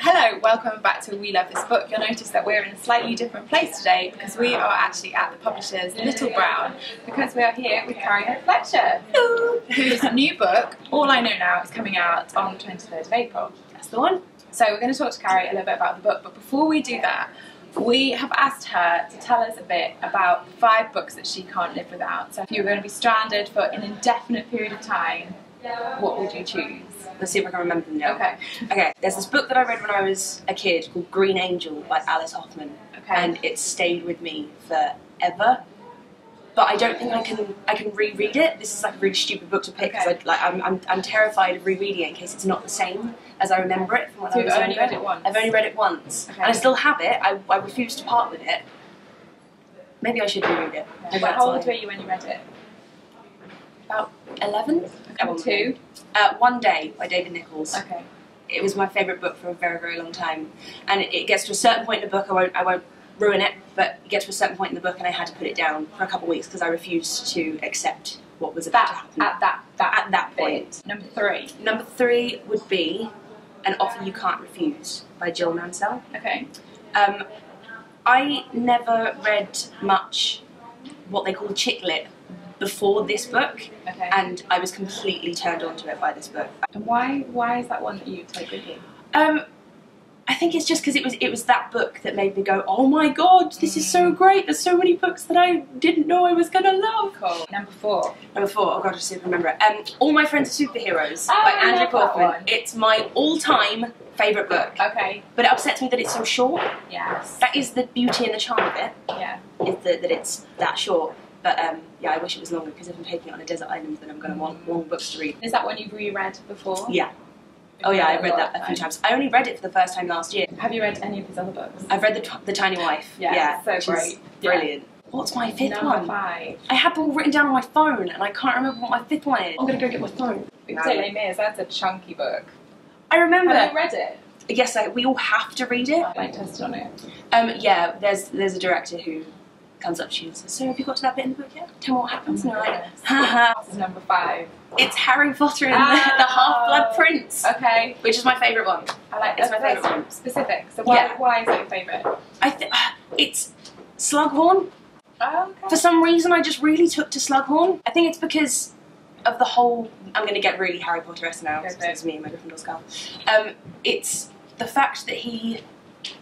Hello, welcome back to We Love This Book. You'll notice that we're in a slightly different place today because we are actually at the publisher's Little Brown because we are here with Carrie Hope Fletcher, whose new book, All I Know Now, is coming out on the 23rd of April. That's the one. So we're going to talk to Carrie a little bit about the book, but before we do that, we have asked her to tell us a bit about the 5 books that she can't live without. So if you were going to be stranded for an indefinite period of time, what would you choose? Let's see if I can remember them now. Okay. There's this book that I read when I was a kid called Green Angel by Hoffman. Okay. And it stayed with me forever. But I don't think I can reread it. This is like a really stupid book to pick because I'm terrified of rereading it in case it's not the same as I remember it from when I was you've only read it once? I've only read it once. Okay. And I still have it. I refuse to part with it. Maybe I should reread it. Okay. How old were you when you read it? About 11? Number 2? One Day by David Nicholls. Okay. It was my favourite book for a very, very long time. And it gets to a certain point in the book, I won't ruin it, but it gets to a certain point in the book and I had to put it down for a couple of weeks because I refused to accept what was about to happen. At that point. Number 3? Number 3 would be An Offer You Can't Refuse by Mansell. Okay. I never read much what they call chick lit before this book, okay. And I was completely turned on to it by this book. And why is that one that you take with you? I think it's just because it was that book that made me go, oh my god, this is so great, there's so many books that I didn't know I was gonna love. Cool. Number 4. Number 4, oh god, I still remember it. All My Friends Are Superheroes by Andrew Kaufman. It's my all-time favourite book. Okay. But it upsets me that it's so short. Yes. That is the beauty and the charm of it. Yeah. Is that it's that short. But yeah, I wish it was longer because if I'm taking it on a desert island, then I'm going to want long books to read. Is that one you've reread before? Yeah. Oh yeah, I've read that a few times. I only read it for the first time last year. Have you read any of his other books? I've read The Tiny Wife. Yeah, so great. Brilliant. Yeah. What's my 5th one? Number 5. I had them all written down on my phone and I can't remember what my 5th one is. I'm going to go get my phone. Les Mis, that's a chunky book. I remember. Have you read it? Yes, we all have to read it. I tested on it. Yeah, there's a director who comes up to you and says, so have you got to that bit in the book yet? Tell me what happens. And you're like, haha. This is number 5. It's Harry Potter and the Half-Blood Prince. Okay. Which is my favourite one. I like It's my favourite one. Specific. So why is that your favourite? I think it's Slughorn. Oh, okay. For some reason I just really took to Slughorn. I think it's because of the whole, I'm going to get really Harry Potter-esque now, because it's me and my Gryffindor scarf. It's the fact that he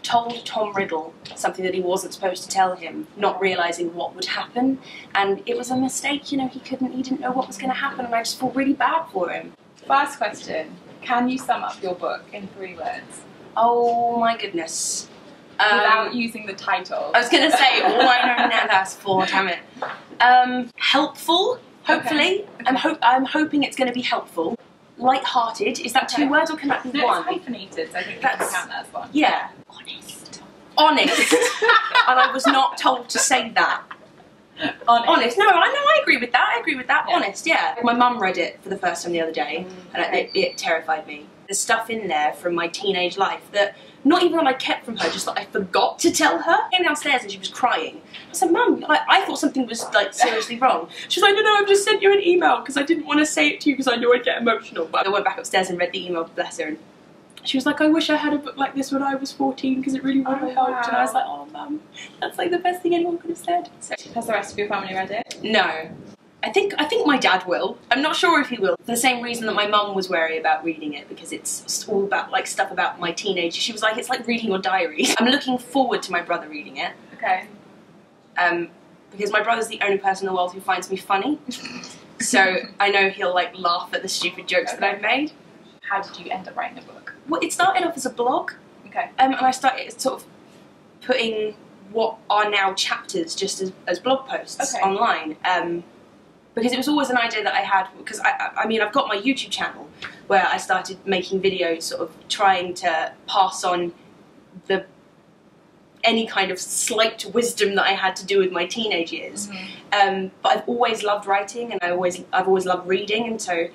told Tom Riddle something that he wasn't supposed to tell him, not realising what would happen, and it was a mistake, you know, he didn't know what was going to happen, and I just feel really bad for him. First question, can you sum up your book in 3 words? Oh my goodness. Without using the title. I was going to say, all I know now, that's 4, damn it. Helpful, hopefully. Okay. I'm hoping it's going to be helpful. Light-hearted, is that 2 words or can that be 1? No, it's hyphenated, so I think that's, you can count that as 1. Yeah. Honest. And I was not told to say that. Honest. No, I agree with that. Yeah. Honest, yeah. My mum read it for the first time the other day, and it terrified me. There's stuff in there from my teenage life that, not even that I kept from her, just that I forgot to tell her. I came downstairs and she was crying. I said, Mum, I thought something was seriously wrong. She was like, no, I've just sent you an email because I didn't want to say it to you because I knew I'd get emotional. But I went back upstairs and read the email, bless her, and she was like, I wish I had a book like this when I was 14 because it really would have helped. Wow. And I was like, oh Mum, that's like the best thing anyone could have said. So, has the rest of your family read it? No. I think my dad will. I'm not sure if he will. For the same reason that my mum was wary about reading it, because it's all about stuff about my teenage. She was like, it's like reading your diary. I'm looking forward to my brother reading it. Okay. Because my brother's the only person in the world who finds me funny. So I know he'll laugh at the stupid jokes that I've made. How did you end up writing a book? Well, it started off as a blog. Okay. And I started sort of putting what are now chapters just as blog posts online. Because it was always an idea that I had, because I mean, I've got my YouTube channel where I started making videos sort of trying to pass on any kind of slight wisdom that I had to do with my teenage years. But I've always loved writing and I've always loved reading, and so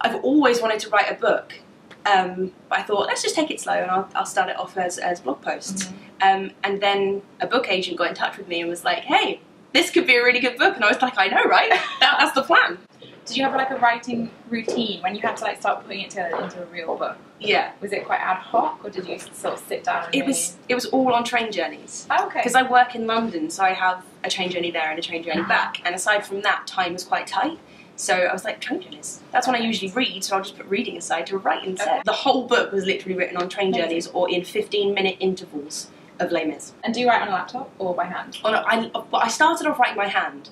I've always wanted to write a book. But I thought, let's just take it slow and I'll start it off as blog posts. And then a book agent got in touch with me and was like, hey, this could be a really good book. And I was like, I know, right? That's the plan. Did you have like a writing routine when you had to like start putting it together into a real book? Yeah. Was it quite ad hoc, or did you sort of sit down and It was all on train journeys. Oh, okay. Because I work in London, so I have a train journey there and a train journey back. And aside from that, time was quite tight. So I was like, train journeys. That's when I usually read, so I'll just put reading aside to write instead. Okay. The whole book was literally written on train journeys or in 15-minute intervals of Les Mis. And do you write on a laptop or by hand? I started off writing by hand,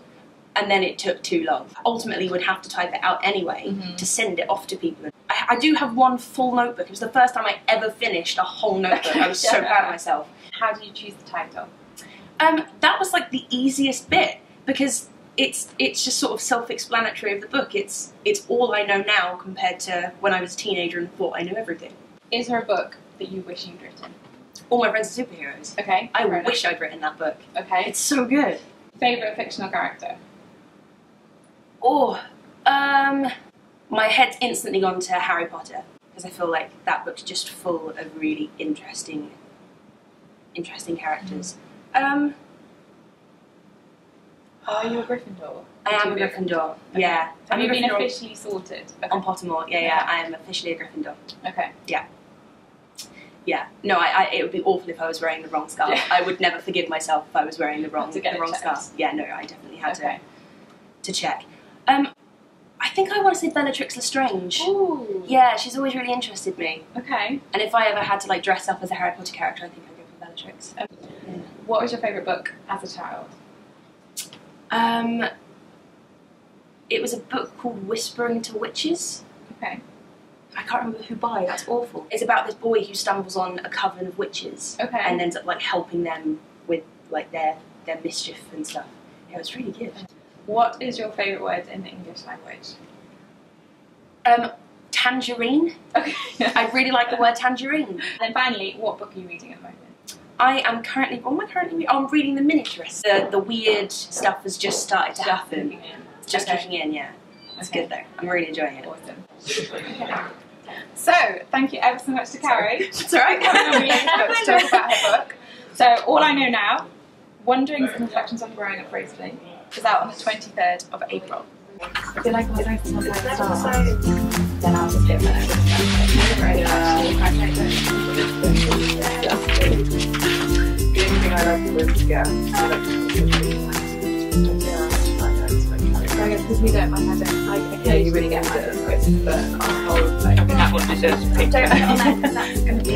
and then it took too long. Ultimately would have to type it out anyway to send it off to people. I do have one full notebook. It was the first time I ever finished a whole notebook. I was so proud of myself. How do you choose the title? That was like the easiest bit, because it's just sort of self-explanatory of the book. It's all I know now compared to when I was a teenager and thought I knew everything. Is there a book that you wish you'd written? All My Friends Are Superheroes. Okay. I wish I'd written that book. Okay. It's so good. Favourite fictional character? Oh, my head's instantly gone to Harry Potter, because I feel like that book's just full of really interesting characters. Are you a Gryffindor? I am a Gryffindor, okay. Yeah. Have you been officially sorted? Okay. On Pottermore, yeah, I am officially a Gryffindor. Okay. Yeah. Yeah. No, it would be awful if I was wearing the wrong scarf. Yeah. I would never forgive myself if I was wearing the wrong scarf. Yeah, no, I definitely had to check. I think I want to say Bellatrix Lestrange. Ooh. Yeah, she's always really interested me. Okay. And if I ever had to like dress up as a Harry Potter character, I think I'd go for Bellatrix. Yeah. What was your favourite book as a child? It was a book called Whispering to Witches. Okay. I can't remember who by, that's awful. It's about this boy who stumbles on a coven of witches. Okay. And ends up like helping them with like their mischief and stuff. Yeah, it was really good. What is your favourite word in the English language? Tangerine. Okay. I really like the word tangerine. And then finally, what book are you reading at the moment? I am currently, what am I currently reading? Oh, I'm reading The Miniaturist. The weird stuff has just started to happen. It's just kicking in, yeah. It's good though. I'm really enjoying it. Awesome. Okay. So, thank you ever so much to Carrie. It's alright. Coming on to talk about her book. So, All I Know Now, Wanderings and Reflections on Growing Up Gracefully, is out on the 23rd of April. I feel like I don't know where to start. Then I'll just get better. The only thing I like was to get because we don't, like, I occasionally get mad at the quiz, but on the whole, like, that one deserves a picture. don't know, that's going to be